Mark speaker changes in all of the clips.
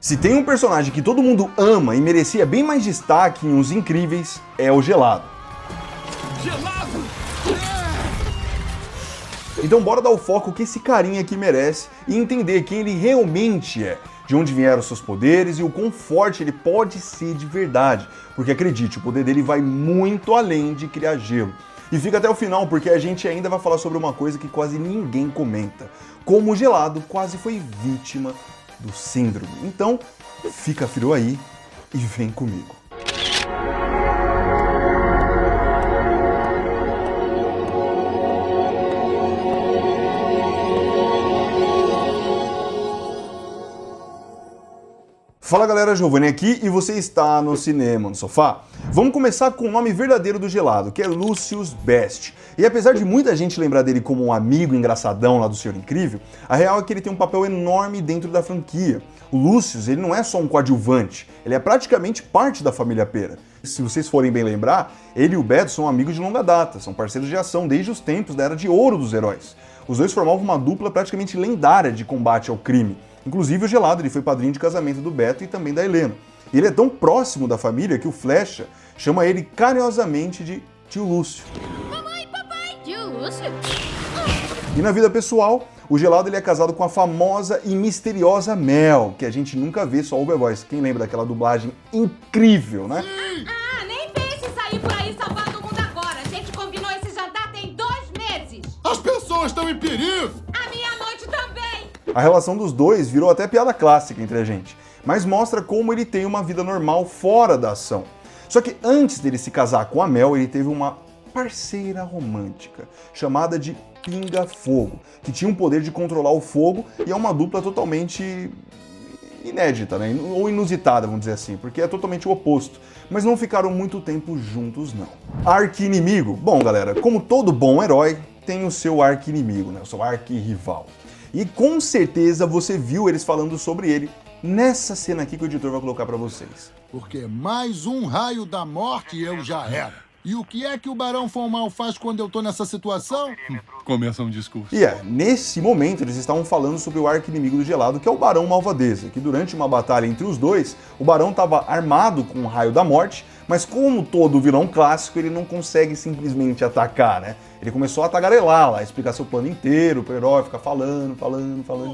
Speaker 1: Se tem um personagem que todo mundo ama e merecia bem mais destaque em Os Incríveis, é o Gelado.
Speaker 2: Gelado!
Speaker 1: Então bora dar o foco que esse carinha aqui merece e entender quem ele realmente é, de onde vieram os seus poderes e o quão forte ele pode ser de verdade. Porque acredite, o poder dele vai muito além de criar gelo. E fica até o final, porque a gente ainda vai falar sobre uma coisa que quase ninguém comenta. Como o Gelado quase foi vítima do síndrome. Então, fica frio aí e vem comigo. Fala galera, Giovanni aqui e você está no Cinema no Sofá. Vamos começar com o nome verdadeiro do Gelado, que é Lucius Best. E apesar de muita gente lembrar dele como um amigo engraçadão lá do Senhor Incrível, a real é que ele tem um papel enorme dentro da franquia. O Lucius, ele não é só um coadjuvante, ele é praticamente parte da família Pera. Se vocês forem bem lembrar, ele e o Beto são amigos de longa data, são parceiros de ação desde os tempos da Era de Ouro dos Heróis. Os dois formavam uma dupla praticamente lendária de combate ao crime. Inclusive o Gelado ele foi padrinho de casamento do Beto e também da Helena. E ele é tão próximo da família que o Flecha chama ele carinhosamente de Tio Lúcio.
Speaker 3: Mamãe, papai, tio Lúcio.
Speaker 1: E na vida pessoal, o Gelado ele é casado com a famosa e misteriosa Mel, que a gente nunca vê, só ouve a voz. Quem lembra daquela dublagem incrível, né?
Speaker 3: Nem pense em sair por aí salvar todo mundo agora. A gente combinou esse jantar tem 2 meses.
Speaker 2: As pessoas estão em perigo!
Speaker 3: A minha noite também.
Speaker 1: A relação dos dois virou até piada clássica entre a gente, mas mostra como ele tem uma vida normal fora da ação. Só que antes dele se casar com a Mel, ele teve uma parceira romântica, chamada de Pinga Fogo, que tinha o poder de controlar o fogo e é uma dupla totalmente inédita, né? Ou inusitada, vamos dizer assim, porque é totalmente o oposto. Mas não ficaram muito tempo juntos, não. Arqui-inimigo? Bom, galera, como todo bom herói, tem o seu arqui-inimigo, né? O seu arqui-rival. E com certeza você viu eles falando sobre ele nessa cena aqui que o editor vai colocar pra vocês.
Speaker 2: Porque mais um raio da morte e eu já era. E o que é que o Barão Von Mal faz quando eu tô nessa situação?
Speaker 4: Começa um discurso.
Speaker 1: E nesse momento eles estavam falando sobre o arqui-inimigo do Gelado, que é o Barão Malvadeza, que durante uma batalha entre os dois, o Barão estava armado com o raio da morte, mas como todo vilão clássico, ele não consegue simplesmente atacar, né? Ele começou a tagarelar lá, explicar seu plano inteiro pro herói, ficar falando.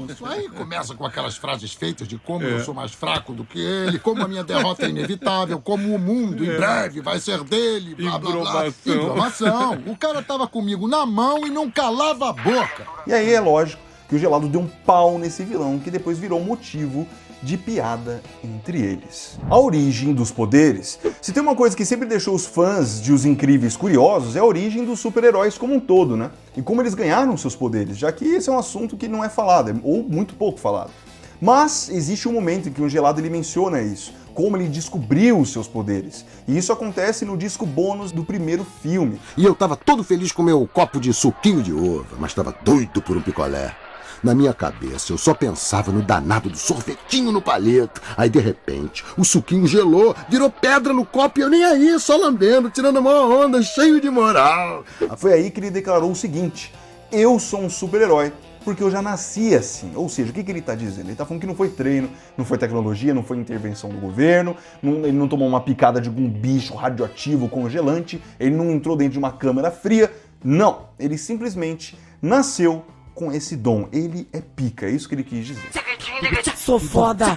Speaker 2: Isso aí começa com aquelas frases feitas de como eu sou mais fraco do que ele, como a minha derrota é inevitável, como o mundo em breve vai ser dele, blá blá blá. Embromação. O cara tava comigo na mão e não calava a boca.
Speaker 1: E aí é lógico que o Gelado deu um pau nesse vilão, que depois virou motivo de piada entre eles. A origem dos poderes. Se tem uma coisa que sempre deixou os fãs de Os Incríveis curiosos, é a origem dos super-heróis como um todo, né? E como eles ganharam seus poderes, já que esse é um assunto que não é falado, ou muito pouco falado. Mas existe um momento em que o Gelado ele menciona isso, como ele descobriu os seus poderes. E isso acontece no disco bônus do primeiro filme.
Speaker 5: E eu tava todo feliz com meu copo de suquinho de uva, mas tava doido por um picolé. Na minha cabeça, eu só pensava no danado do sorvetinho no palito. Aí, de repente, o suquinho gelou, virou pedra no copo e eu nem aí, só lambendo, tirando uma onda, cheio de moral.
Speaker 1: Foi aí que ele declarou o seguinte: eu sou um super-herói, porque eu já nasci assim. Ou seja, o que ele está dizendo? Ele está falando que não foi treino, não foi tecnologia, não foi intervenção do governo, ele não tomou uma picada de algum bicho radioativo congelante, ele não entrou dentro de uma câmara fria. Não, ele simplesmente nasceu com esse dom. Ele é pica, é isso que ele quis dizer.
Speaker 6: Sou foda!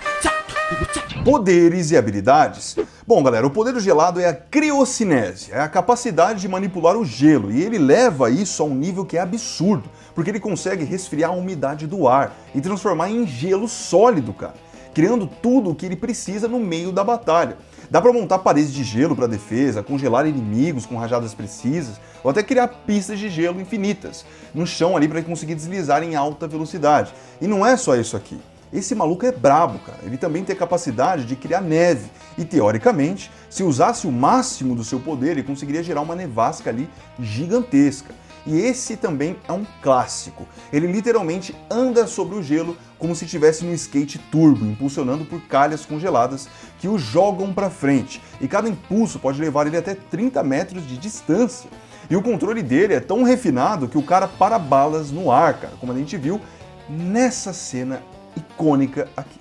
Speaker 1: Poderes e habilidades. Bom, galera, o poder do Gelado é a criocinese, é a capacidade de manipular o gelo, e ele leva isso a um nível que é absurdo, porque ele consegue resfriar a umidade do ar e transformar em gelo sólido, cara, criando tudo o que ele precisa no meio da batalha. Dá pra montar paredes de gelo para defesa, congelar inimigos com rajadas precisas, ou até criar pistas de gelo infinitas no chão ali para conseguir deslizar em alta velocidade. E não é só isso aqui. Esse maluco é brabo, cara. Ele também tem a capacidade de criar neve. E, teoricamente, se usasse o máximo do seu poder, ele conseguiria gerar uma nevasca ali gigantesca. E esse também é um clássico. Ele literalmente anda sobre o gelo como se estivesse no skate turbo, impulsionando por calhas congeladas que o jogam para frente. E cada impulso pode levar ele até 30 metros de distância. E o controle dele é tão refinado que o cara para balas no ar, cara, como a gente viu nessa cena icônica aqui.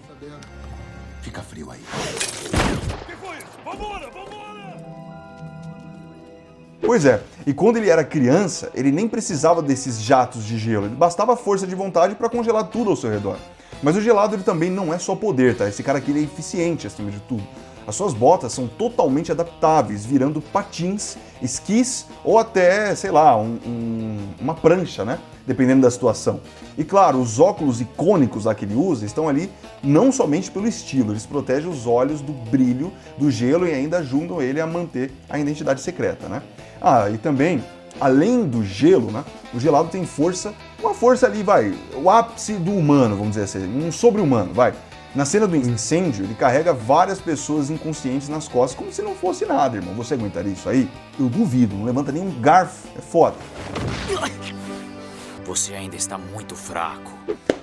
Speaker 2: Fica frio aí.
Speaker 1: Pois é, e quando ele era criança, ele nem precisava desses jatos de gelo, ele bastava a força de vontade para congelar tudo ao seu redor. Mas o gelado ele também não é só poder, tá? Esse cara aqui ele é eficiente acima de tudo. As suas botas são totalmente adaptáveis, virando patins, esquis ou até, sei lá, uma prancha, né? Dependendo da situação. E claro, os óculos icônicos lá que ele usa estão ali não somente pelo estilo, eles protegem os olhos do brilho do gelo e ainda ajudam ele a manter a identidade secreta, né? Ah, e também, além do gelo, né? O gelado tem força, uma força ali, vai, o ápice do humano, vamos dizer assim, um sobre-humano, vai. Na cena do incêndio, ele carrega várias pessoas inconscientes nas costas, como se não fosse nada, irmão. Você aguentaria isso aí? Eu duvido, não levanta nem um garfo, é foda.
Speaker 6: Você ainda está muito fraco.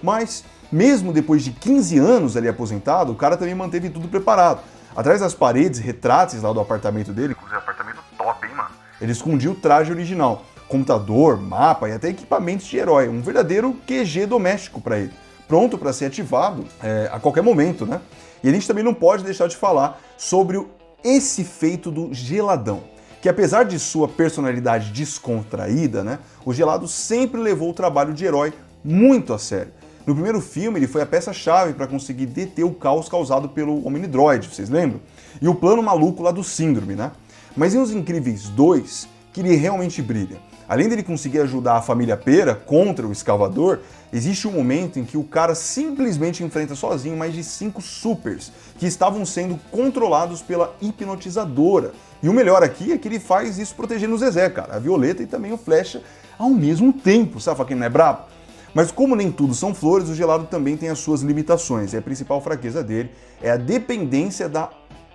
Speaker 1: Mas, mesmo depois de 15 anos ali aposentado, o cara também manteve tudo preparado. Atrás das paredes retráteis lá do apartamento dele, inclusive apartamento top, hein, mano? Ele escondia o traje original, computador, mapa e até equipamentos de herói, um verdadeiro QG doméstico para ele. Pronto para ser ativado a qualquer momento, né? E a gente também não pode deixar de falar sobre esse feito do geladão, que apesar de sua personalidade descontraída, né, o gelado sempre levou o trabalho de herói muito a sério. No primeiro filme, ele foi a peça-chave para conseguir deter o caos causado pelo Omnidroid, vocês lembram? E o plano maluco lá do Síndrome, né? Mas em Os Incríveis 2, que ele realmente brilha. Além dele conseguir ajudar a família Pera contra o escavador, existe um momento em que o cara simplesmente enfrenta sozinho mais de 5 supers que estavam sendo controlados pela hipnotizadora. E o melhor aqui é que ele faz isso protegendo o Zezé, cara, a Violeta e também o Flecha ao mesmo tempo, sabe quem não é brabo? Mas como nem tudo são flores, o gelado também tem as suas limitações, e a principal fraqueza dele é a dependência da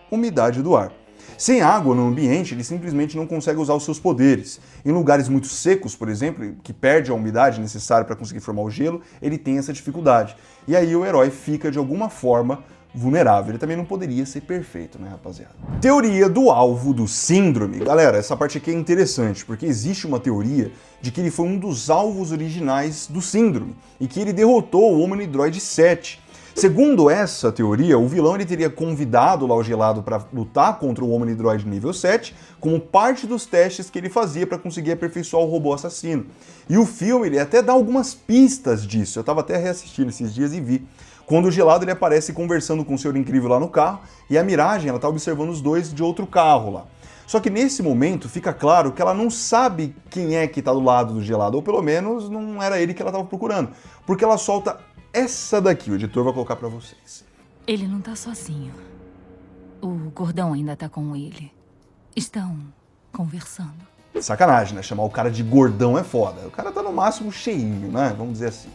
Speaker 1: umidade do ar. Sem água no ambiente, ele simplesmente não consegue usar os seus poderes. Em lugares muito secos, por exemplo, que perde a umidade necessária para conseguir formar o gelo, ele tem essa dificuldade. E aí o herói fica, de alguma forma, vulnerável. Ele também não poderia ser perfeito, né, rapaziada? Teoria do alvo do Síndrome. Galera, essa parte aqui é interessante, porque existe uma teoria de que ele foi um dos alvos originais do Síndrome, e que ele derrotou o Omnidroid 7. Segundo essa teoria, o vilão ele teria convidado lá o gelado para lutar contra o Omnidroid nível 7 como parte dos testes que ele fazia para conseguir aperfeiçoar o robô assassino. E o filme ele até dá algumas pistas disso, eu estava até reassistindo esses dias e vi. Quando o gelado ele aparece conversando com o Senhor Incrível lá no carro e a Miragem ela tá observando os dois de outro carro lá. Só que nesse momento fica claro que ela não sabe quem é que está do lado do gelado, ou pelo menos não era ele que ela estava procurando, porque ela solta essa daqui, o editor vai colocar pra vocês.
Speaker 4: Ele não tá sozinho. O gordão ainda tá com ele. Estão conversando.
Speaker 1: Sacanagem, né? Chamar o cara de gordão é foda. O cara tá no máximo cheinho, né? Vamos dizer assim.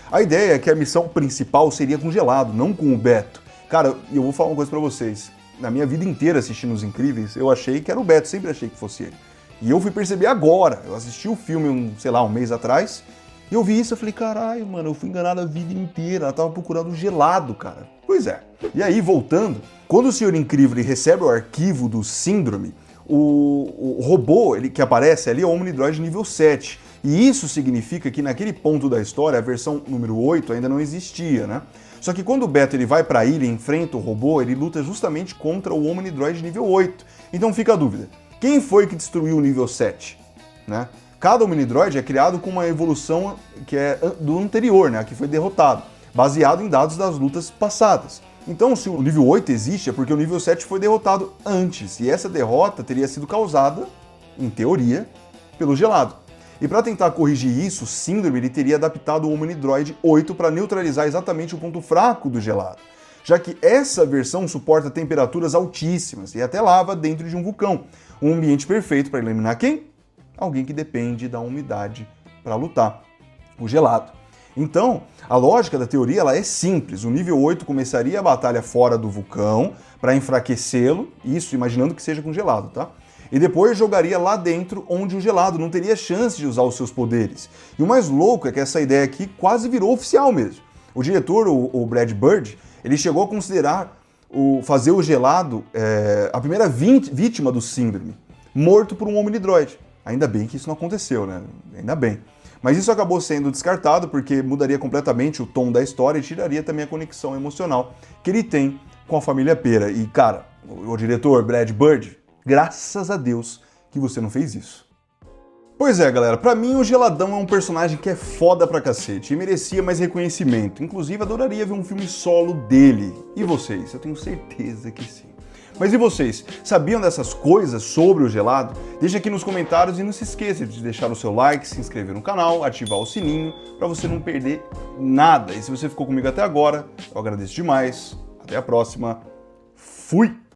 Speaker 1: A ideia é que a missão principal seria com o gelado, não com o Beto. Cara, eu vou falar uma coisa pra vocês. Na minha vida inteira assistindo Os Incríveis, eu achei que era o Beto, sempre achei que fosse ele. E eu fui perceber agora. Eu assisti o filme, um mês atrás, e eu vi isso, eu falei, caralho, mano, eu fui enganado a vida inteira, ela tava procurando gelado, cara. Pois é. E aí, voltando, quando o Senhor Incrível recebe o arquivo do Síndrome, o robô que aparece ali é o Omnidroid nível 7. E isso significa que naquele ponto da história, a versão número 8 ainda não existia, né? Só que quando o Beto ele vai pra ilha e enfrenta o robô, ele luta justamente contra o Omnidroid nível 8. Então fica a dúvida, quem foi que destruiu o nível 7? Né? Cada Omnidroid é criado com uma evolução que é do anterior, né, que foi derrotado, baseado em dados das lutas passadas. Então, se o nível 8 existe, é porque o nível 7 foi derrotado antes, e essa derrota teria sido causada, em teoria, pelo gelado. E para tentar corrigir isso, o Síndrome ele teria adaptado o Omnidroid 8 para neutralizar exatamente o ponto fraco do gelado, já que essa versão suporta temperaturas altíssimas e até lava dentro de um vulcão, um ambiente perfeito para eliminar quem? Alguém que depende da umidade para lutar, o gelado. Então, a lógica da teoria ela é simples. O nível 8 começaria a batalha fora do vulcão para enfraquecê-lo, isso imaginando que seja com gelado, tá? E depois jogaria lá dentro onde o gelado não teria chance de usar os seus poderes. E o mais louco é que essa ideia aqui quase virou oficial mesmo. O diretor, o Brad Bird, ele chegou a considerar fazer o gelado a primeira vítima do Síndrome, morto por um Omnidroid. Ainda bem que isso não aconteceu, né? Ainda bem. Mas isso acabou sendo descartado porque mudaria completamente o tom da história e tiraria também a conexão emocional que ele tem com a família Pera. E, cara, o diretor Brad Bird, graças a Deus que você não fez isso. Pois é, galera, pra mim o Geladão é um personagem que é foda pra cacete e merecia mais reconhecimento. Inclusive, adoraria ver um filme solo dele. E vocês? Eu tenho certeza que sim. Mas e vocês? Sabiam dessas coisas sobre o Gelado? Deixa aqui nos comentários e não se esqueça de deixar o seu like, se inscrever no canal, ativar o sininho pra você não perder nada. E se você ficou comigo até agora, eu agradeço demais. Até a próxima. Fui!